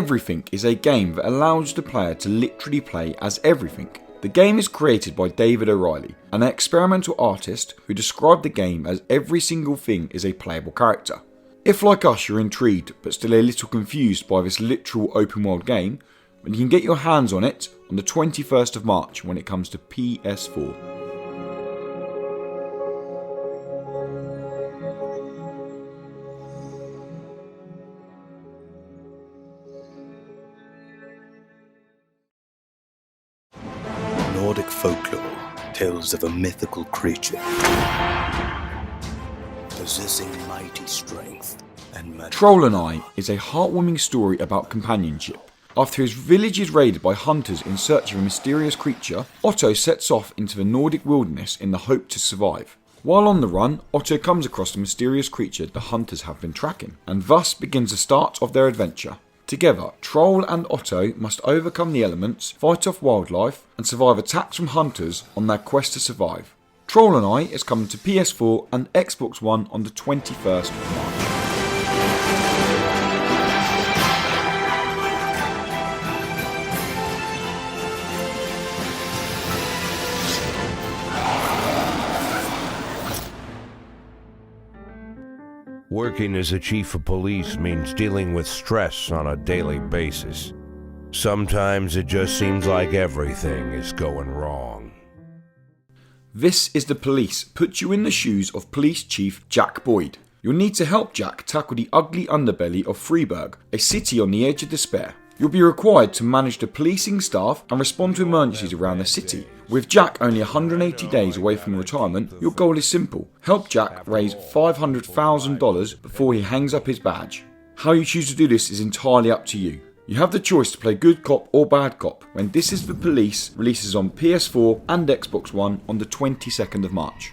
Everything is a game that allows the player to literally play as everything. The game is created by David O'Reilly, an experimental artist who described the game as every single thing is a playable character. If like us you're intrigued but still a little confused by this literal open world game, then you can get your hands on it on the 21st of March when it comes to PS4. Nordic folklore tells of a mythical creature possessing mighty strength and magic. Troll and I is a heartwarming story about companionship. After his village is raided by hunters in search of a mysterious creature, Otto sets off into the Nordic wilderness in the hope to survive. While on the run, Otto comes across the mysterious creature the hunters have been tracking, and thus begins the start of their adventure. Together, Troll and Otto must overcome the elements, fight off wildlife, and survive attacks from hunters on their quest to survive. Troll and I is coming to PS4 and Xbox One on the 21st of March. Working as a chief of police means dealing with stress on a daily basis. Sometimes it just seems like everything is going wrong. This is The Police puts you in the shoes of Police Chief Jack Boyd. You'll need to help Jack tackle the ugly underbelly of Freiburg, a city on the edge of despair. You'll be required to manage the policing staff and respond to emergencies around the city. With Jack only 180 days away from retirement, your goal is simple. Help Jack raise $500,000 before he hangs up his badge. How you choose to do this is entirely up to you. You have the choice to play good cop or bad cop when This Is the Police releases on PS4 and Xbox One on the 22nd of March.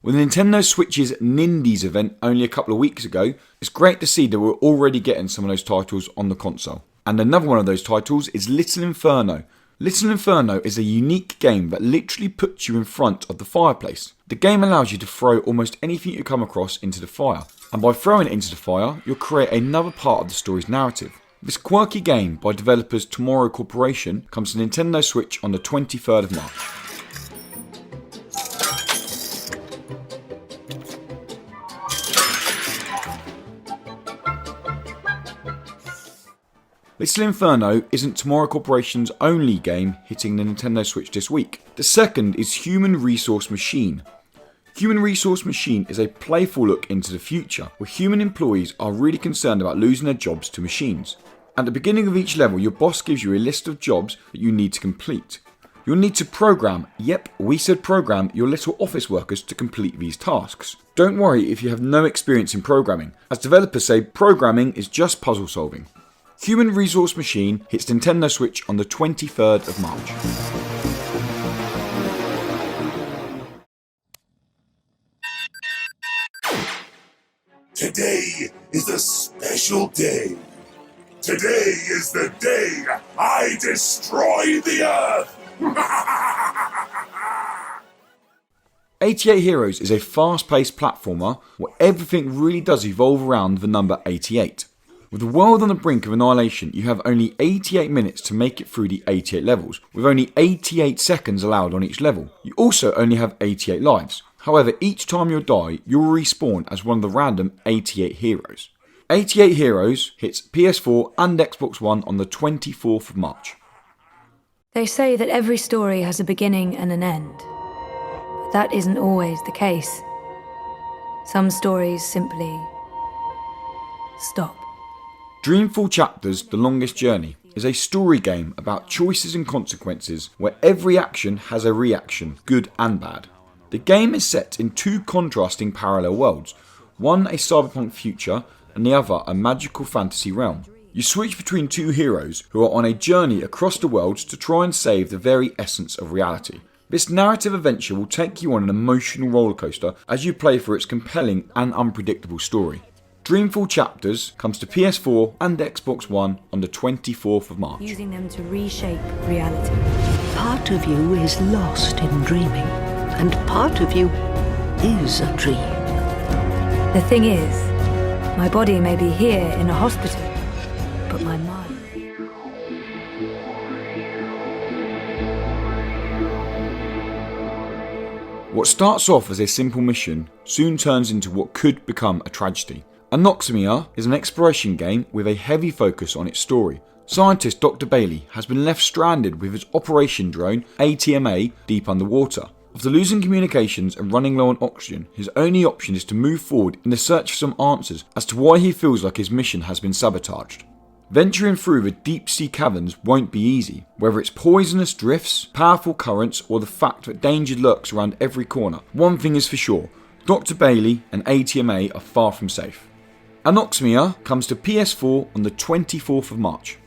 With Nintendo Switch's Nindies event only a couple of weeks ago, it's great to see that we're already getting some of those titles on the console. And another one of those titles is Little Inferno. Little Inferno is a unique game that literally puts you in front of the fireplace. The game allows you to throw almost anything you come across into the fire, and by throwing it into the fire, you'll create another part of the story's narrative. This quirky game by developers Tomorrow Corporation comes to Nintendo Switch on the 23rd of March. Little Inferno isn't Tomorrow Corporation's only game hitting the Nintendo Switch this week. The second is Human Resource Machine. Human Resource Machine is a playful look into the future, where human employees are really concerned about losing their jobs to machines. At the beginning of each level, your boss gives you a list of jobs that you need to complete. You'll need to program, yep, we said program, your little office workers to complete these tasks. Don't worry if you have no experience in programming. As developers say, programming is just puzzle solving. Human Resource Machine hits Nintendo Switch on the 23rd of March. Today is a special day. Today is the day I destroy the Earth! 88 Heroes is a fast-paced platformer where everything really does evolve around the number 88. With the world on the brink of annihilation, you have only 88 minutes to make it through the 88 levels, with only 88 seconds allowed on each level. You also only have 88 lives. However, each time you die, you'll respawn as one of the random 88 heroes. 88 Heroes hits PS4 and Xbox One on the 24th of March. They say that every story has a beginning and an end, but that isn't always the case. Some stories simply stop. Dreamfall Chapters, The Longest Journey, is a story game about choices and consequences where every action has a reaction, good and bad. The game is set in two contrasting parallel worlds, one a cyberpunk future and the other a magical fantasy realm. You switch between two heroes who are on a journey across the worlds to try and save the very essence of reality. This narrative adventure will take you on an emotional rollercoaster as you play through its compelling and unpredictable story. Dreamfall Chapters comes to PS4 and Xbox One on the 24th of March. Using them to reshape reality. Part of you is lost in dreaming. and part of you is a dream. The thing is, my body may be here in a hospital, but my mind... What starts off as a simple mission soon turns into what could become a tragedy. Oxmia is an exploration game with a heavy focus on its story. Scientist Dr. Bailey has been left stranded with his operation drone ATMA deep underwater. After losing communications and running low on oxygen, his only option is to move forward in the search for some answers as to why he feels like his mission has been sabotaged. Venturing through the deep sea caverns won't be easy, whether it's poisonous drifts, powerful currents, or the fact that danger lurks around every corner. One thing is for sure, Dr. Bailey and ATMA are far from safe. Oxmia comes to PS4 on the 24th of March.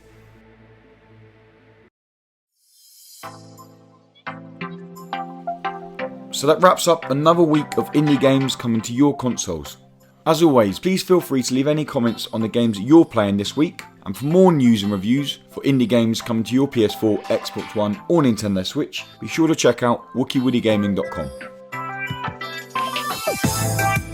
So that wraps up another week of indie games coming to your consoles. As always, please feel free to leave any comments on the games that you're playing this week, and for more news and reviews for indie games coming to your PS4, Xbox One or Nintendo Switch, be sure to check out WookieWoodyGaming.com.